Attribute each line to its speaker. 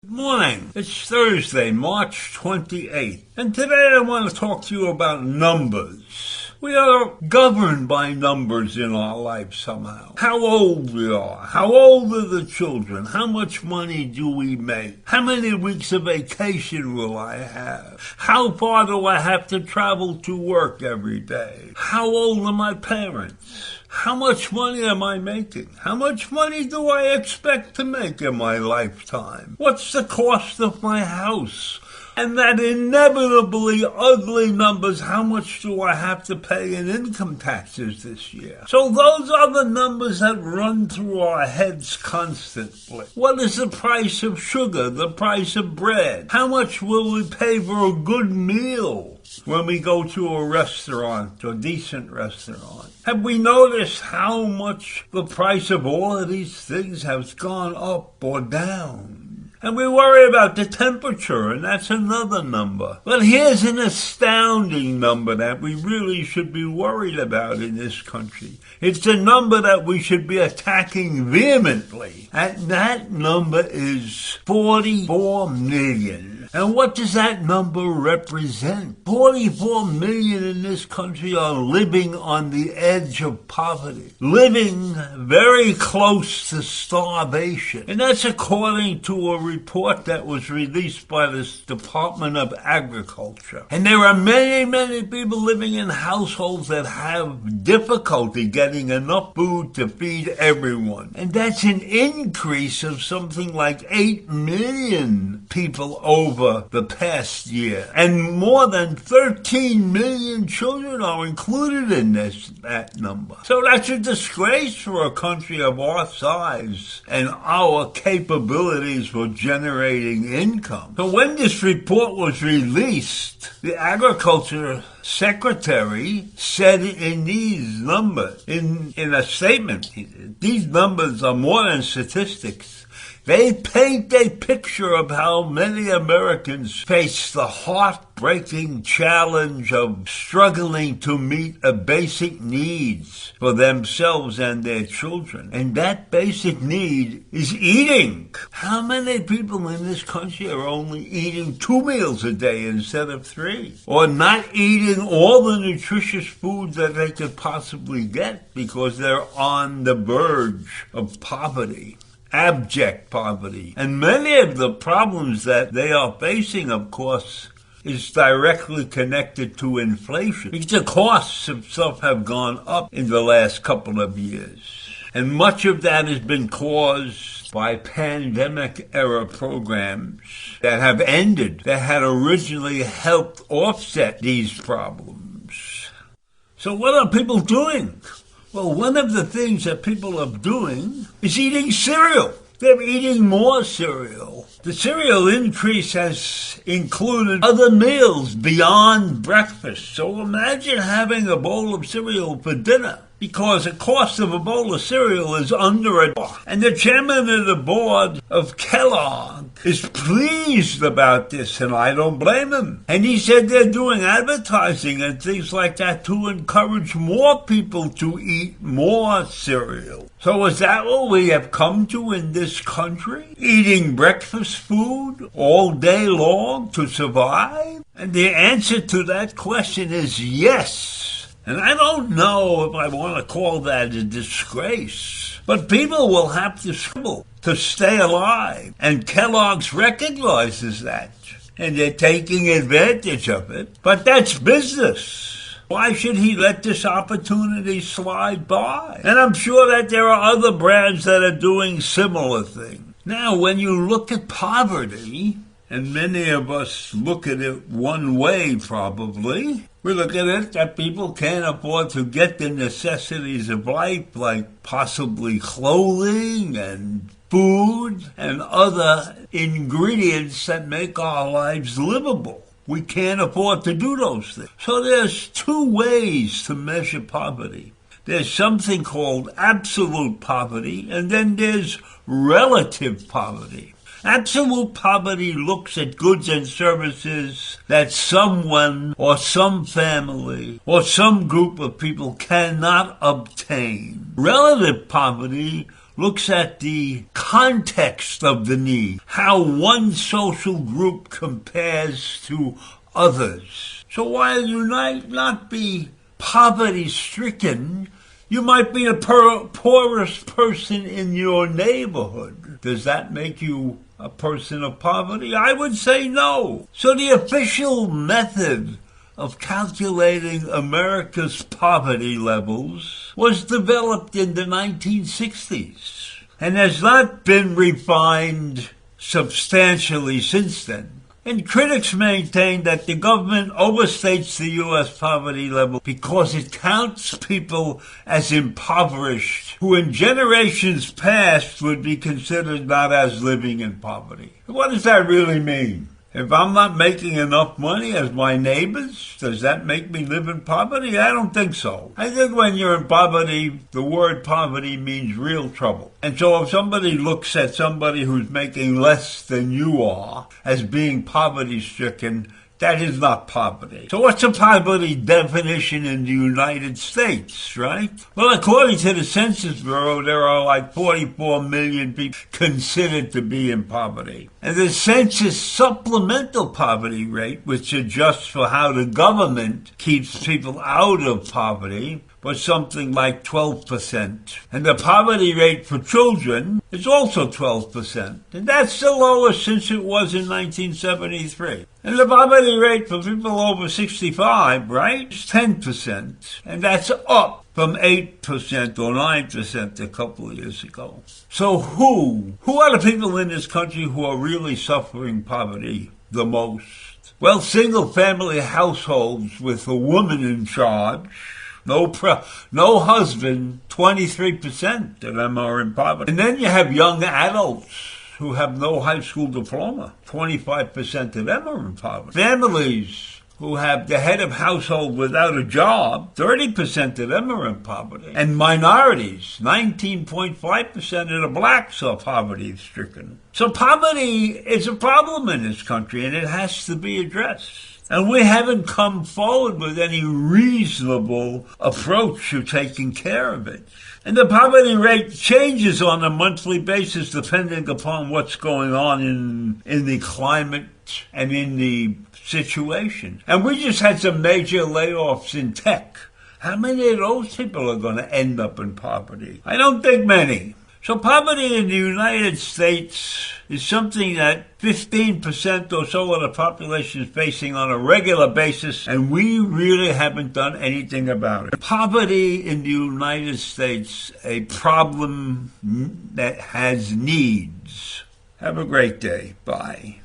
Speaker 1: Morning. It's Thursday, March 28th, and today I want to talk to you about numbers. We are governed by numbers in our life somehow. How old we are, how old are the children, how much money do we make, how many weeks of vacation will I have, how far do I have to travel to work every day, how old are my parents. How much money am I making? How much money do I expect to make in my lifetime? What's the cost of my house? And that inevitably ugly numbers, how much do I have to pay in income taxes this year? So those are the numbers that run through our heads constantly. What is the price of sugar, the price of bread? How much will we pay for a good meal when we go to a restaurant, a decent restaurant? Have we noticed how much the price of all of these things has gone up or down? And we worry about the temperature, and that's another number. But here's an astounding number that we really should be worried about in this country. It's a number that we should be attacking vehemently. And that number is 44 million. And what does that number represent? 44 million in this country are living on the edge of poverty, living very close to starvation. And that's according to a report that was released by the Department of Agriculture. And there are many, many people living in households that have difficulty getting enough food to feed everyone. And that's an increase of something like 8 million people over the past year. And more than 13 million children are included in that number. So that's a disgrace for a country of our size and our capabilities for generating income. So when this report was released, the agriculture secretary said in these numbers, in a statement, these numbers are more than statistics. They paint a picture of how many Americans face the heartbreaking challenge of struggling to meet a basic needs for themselves and their children. And that basic need is eating. How many people in this country are only eating 2 meals a day instead of 3? Or not eating all the nutritious foods that they could possibly get because they're on the verge of poverty. Abject poverty. And many of the problems that they are facing, of course, is directly connected to inflation. Because the costs of stuff have gone up in the last couple of years. And much of that has been caused by pandemic-era programs that have ended, that had originally helped offset these problems. So what are people doing? Well, one of the things that people are doing is eating cereal. They're eating more cereal. The cereal increase has included other meals beyond breakfast. So imagine having a bowl of cereal for dinner, because the cost of a bowl of cereal is under $1. And the chairman of the board of Kellogg is pleased about this, and I don't blame him. And he said they're doing advertising and things like that to encourage more people to eat more cereal. So is that what we have come to in this country? Eating breakfast food all day long to survive? And the answer to that question is yes. And I don't know if I want to call that a disgrace, but people will have to struggle to stay alive. And Kellogg's recognizes that, and they're taking advantage of it. But that's business. Why should he let this opportunity slide by? And I'm sure that there are other brands that are doing similar things. Now, when you look at poverty, and many of us look at it one way probably, We look at it that people can't afford to get the necessities of life, like possibly clothing and food and other ingredients that make our lives livable. We can't afford to do those things. So there's two ways to measure poverty. There's something called absolute poverty, and then there's relative poverty. Absolute poverty looks at goods and services that someone or some family or some group of people cannot obtain. Relative poverty looks at the context of the need, how one social group compares to others. So while you might not be poverty-stricken, you might be the poorest person in your neighborhood. Does that make you a person of poverty? I would say no. So the official method of calculating America's poverty levels was developed in the 1960s and has not been refined substantially since then. And critics maintain that the government overstates the U.S. poverty level because it counts people as impoverished who in generations past would be considered not as living in poverty. What does that really mean? If I'm not making enough money as my neighbors, does that make me live in poverty? I don't think so. I think when you're in poverty, the word poverty means real trouble. And so if somebody looks at somebody who's making less than you are as being poverty-stricken, that is not poverty. So what's a poverty definition in the United States, right? Well, according to the Census Bureau, there are like 44 million people considered to be in poverty. And the census supplemental poverty rate, which adjusts for how the government keeps people out of poverty, was something like 12%. And the poverty rate for children is also 12%. And that's the lowest since it was in 1973. And the poverty rate for people over 65, right, is 10%. And that's up from 8% or 9% a couple of years ago. So who are the people in this country who are really suffering poverty the most? Well, single-family households with a woman in charge, no husband, 23% of them are in poverty. And then you have young adults who have no high school diploma. 25% of them are in poverty. Families who have the head of household without a job, 30% of them are in poverty. And minorities, 19.5% of the blacks are poverty-stricken. So poverty is a problem in this country, and it has to be addressed. And we haven't come forward with any reasonable approach to taking care of it. And the poverty rate changes on a monthly basis depending upon what's going on in the climate and in the situation. And we just had some major layoffs in tech. How many of those people are going to end up in poverty? I don't think many. So poverty in the United States is something that 15% or so of the population is facing on a regular basis, and we really haven't done anything about it. Poverty in the United States, a problem that has needs. Have a great day. Bye.